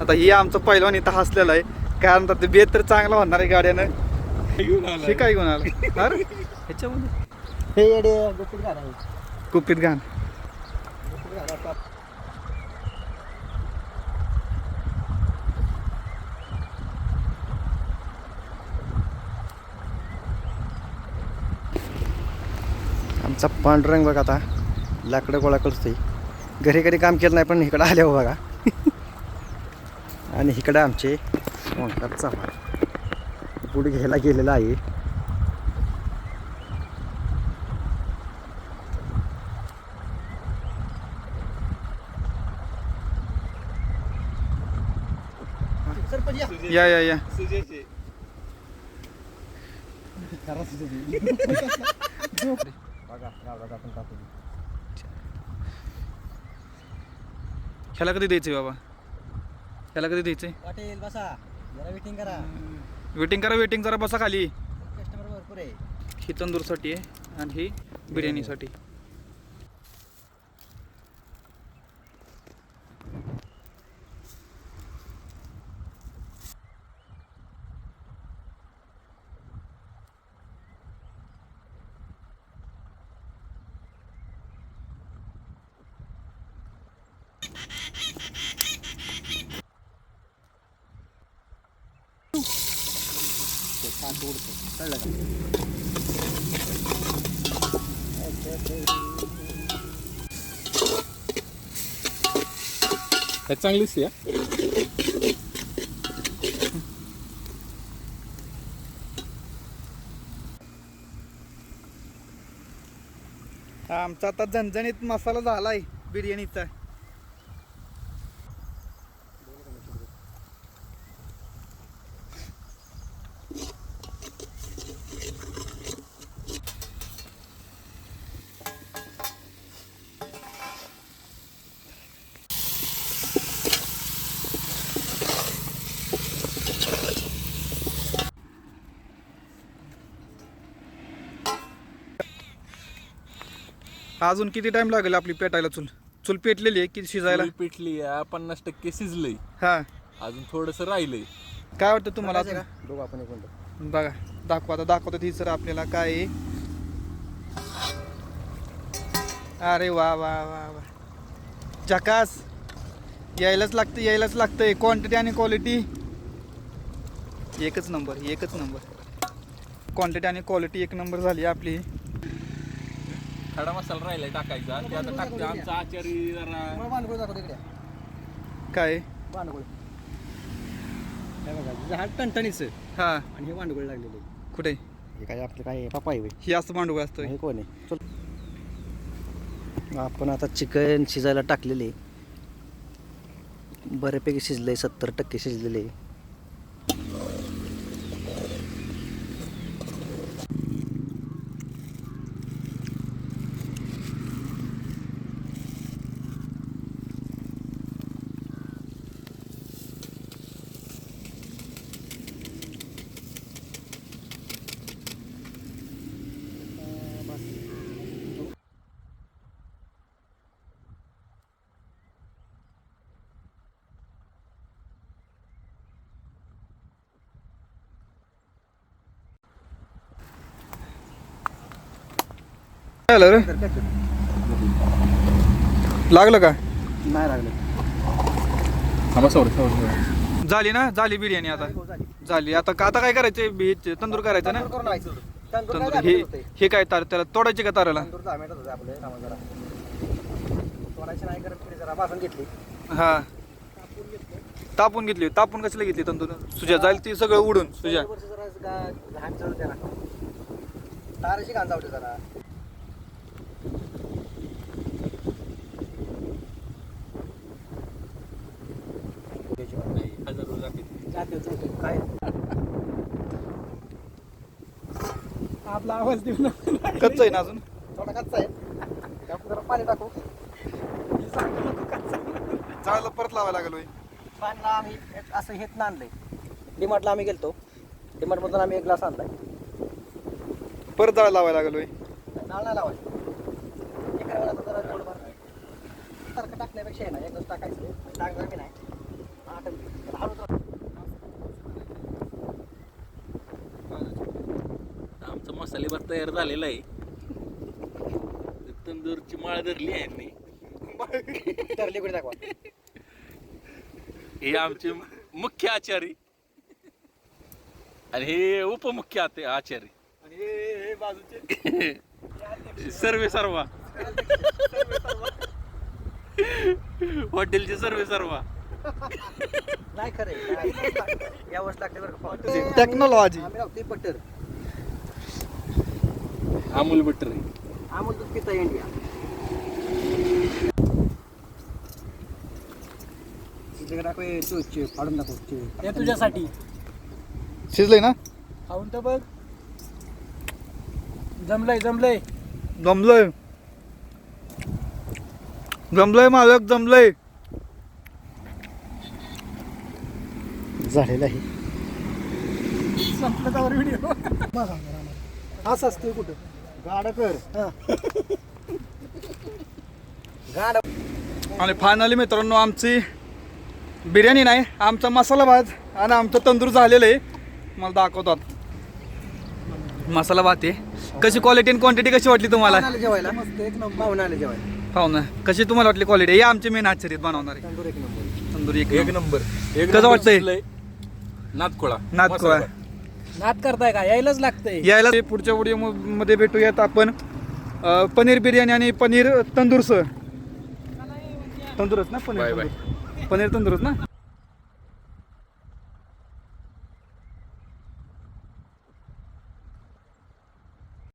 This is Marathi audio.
आता ही आमचं पहिलवान इथं हसलेलं आहे, कारण ते बेत तर चांगला होणार आहे गाड्यानं. हे काय घेऊन आलं अरे ह्याच्यामध्ये हे येडे गुपित घाण आहे. कुपीत घाण. गुपित घाण आता. आमचा पांडुरंग बघा आता लाकडं गोळा करतोय. घरी कधी काम केलं नाही पण इकडं आल्यावर बघा. आणि इकडं आमचे ओंकार चव्हाण बुड घ्यायला गेलेला आहे. या या या ह्याला कधी द्यायचंय बाबा, ह्याला कधी द्यायचंय? पाटील बसा जरा वेटिंग करा. वेटिंग करा, वेटिंग जरा बसा खाली. कस्टमर भरपूर आहे. ही तंदूरसाठी आहे आणि ही बिर्याणीसाठी. कळलं का? चांगलीच या आमचा आता झणझणीत मसाला झालाय बिर्याणीचा. अजून किती टाइम लागेल आपली पेटायला? चूल चूल पेटलेली आहे की शिजायला? पेटली 50% शिजलंय, हा अजून थोडस राहिलंय. काय वाटतं तुम्हाला? बघू आपण एक मिनिट. बघा दाखवा, आता दाखवतात ही सर आपल्याला काय आहे. अरे वा वा वा वा झकास. यायलाच लागतं, यायलाच लागतंय. क्वांटिटी आणि क्वालिटी एकच नंबर, एकच नंबर. क्वांटिटी आणि क्वालिटी एक नंबर झाली आपली. खडा मसाला राहिलाय टाकायचा, ते आता टाकते. आमचा आचारी जरा भांडगुळ दाखव तिकडे. काय भांडगुळ काय बघा, हा टणटणीच हा आणि हे भांडगुळ लागलेले. कुठे? हे काय आपलं काय पापा आहे ही असं मांडू असतोय? हे कोण आहे? चल आपण आता चिकन शिजायला टाकलेले. बऱ्यापैकी शिजले, 70% शिजलेले. काय झालं रे? लागलं का? नाही लागलं. झाली ना? झाली बिर्याणी आता. झाली आता. आता काय करायचं? तंदूर करायचं ना? तंदूर हे काय तार त्याला तोडायची का ताराला? हा तापून घेतली. तापून कशाला घेतली तंदूर? सुजा जाईल ती सगळं उडून. सुजा ताराची घाण जाऊ दे जरा. काय आपला आवाज देऊ ना. कच्च आहे ना अजून? थोडा कच्चा आहे. जरा पाणी टाकू. चाळला परत लावायला लागलोय. पाणला आम्ही असं हेत आणलंय. डिमार्टला आम्ही गेलतो. डिमार्ट मधून आम्ही एक ग्लास आणलाय. परत जाळ लावायला लागलोय. नाळ नाही लावायचं. एका वेळेला जरा थोडंफार सारखं टाकण्यापेक्षा आहे ना एकच टाकायचं. टाकणार की नाही. आमचा मसाले भात तयार झालेला आहे. तंदूरची माळ धरली आहे यांनी. दाखवा. हे आमचे मुख्य आचारी आणि हे उपमुख्य आचारी आणि हे बाजूचे सर्वे सर्वा हॉटेलचे सर्वे सर्वा. नाही खरं यावर्ष लागते बरं टेक्नॉलॉजी. आम्ही लावते बटर. अमूल बटर आहे. अमूल दूध पिता इंडिया. फाडून दाखव. हे तुझ्यासाठी शिजलंय ना? खाऊन तर बघ. जमलंय जमलंय. जमलंय जमलंय मालक जमलंय. झालेलं आहे. संपलं का व्हिडिओ? असं असतंय कुठं गाड कर. गाड. आणि फायनली मित्रांनो आमची बिर्याणी नाही, आमचा मसाला भात आणि आमचं तंदूर झालेलं आहे. मला दाखवतात मसाला भात आहे. कशी क्वालिटी आणि क्वांटिटी कशी वाटली तुम्हाला? जेवायला मस्त एक नंबर. पाहुणे आले जेवायला. पाहू ना कशी तुम्हाला वाटली क्वालिटी? हे आमचे मेन आश्चर्य बनवणारे तंदूर एक नंबर. तंदूर एक एक नंबर. कसं वाटतंय? नातखोळा नातखोळा. नाद करताय का? यायलाच लागतंय. यायला पुढच्या व्हिडिओ मध्ये भेटूयात आपण पनीर बिर्याणी आणि पनीर तंदूरसह. तंदूरच ना? Bye bye. पनीर तंदूरच ना?